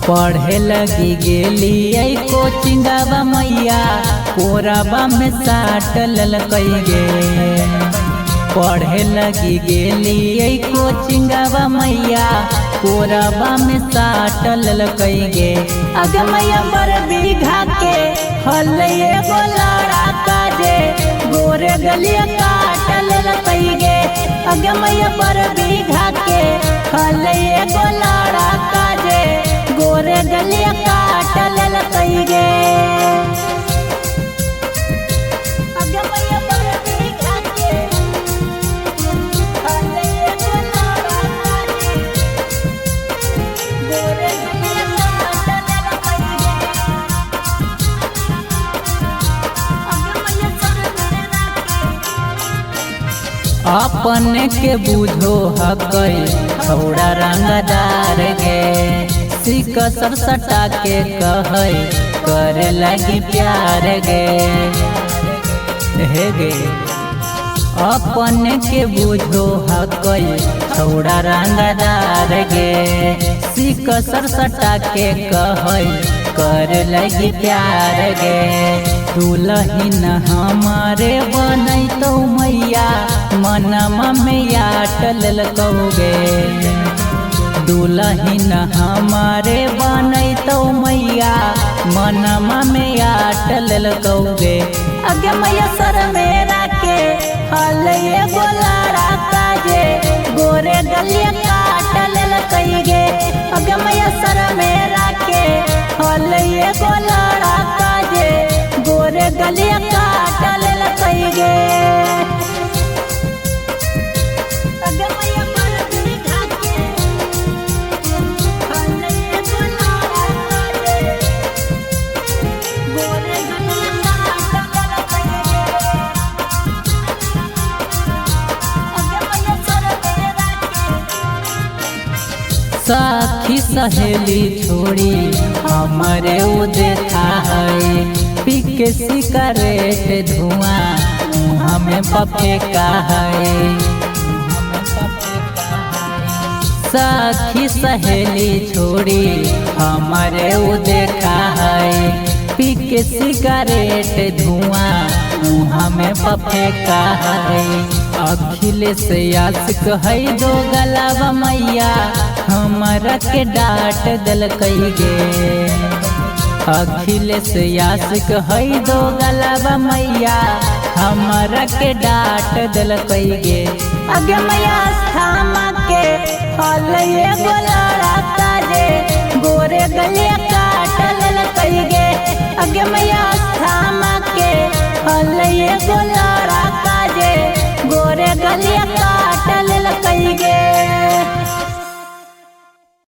पढ़े लगी गेली कोचिंगवा मैया कोराबा में साट ललकई गे। पढ़े लगी गेली कोचिंगवा मैया कोराबा में साट ललकई गे। अग मैया बर बीघा के हल एगो लड़ा काजे गोरे गलिया काट ललकई गे। अग मैया बर बीघा के हल एगो लड़ा काजे गोरे गलिया काट ललकई गे। अपने के बुझो हकई थोड़ा रंगदार गे। सिक सरसटा के कहई करे लगी प्यार गे। हे गे अपने के बुझो हकई थोड़ा रंगदार गे। सिक सरसटा के कहई करे लगी प्यार गे। दुल्हन हमारे बनई तो मैया मनमा में आट ललकौगे। दुल्हन हमारे बनई तो मैया मनमा में आट ललकौगे। अगे मैया सर मेरा के हल एगो लड़ा काजे गोरे गलिया काट ललकई गे। अगे मैया सर मेरा के हल एगो लड़ा काजे गोरे गलिया काट ललकई गे। साखी सहेली छोड़ी हमारे उ देखा है। पिक सिगरेट धुआं हमें पफे का है। साखी सहेली छोड़ी हमारे उ देखा है। पिक सिगरेट धुआं हमें पफे का है। अखिलेश आशिक है दो गलावा मैया हमारा के डांट दलकई गे। अखिलेश आशिक है दो गलावा मैया हमारा के डांट दलकई गे। अगे मैया थामा के हल एगो लड़ा काजे गोरे गलिया काट ललकई गे। अगे मैया थामा के हल एगो लड़ा काजे गोरे गलिया काट ललकई गे।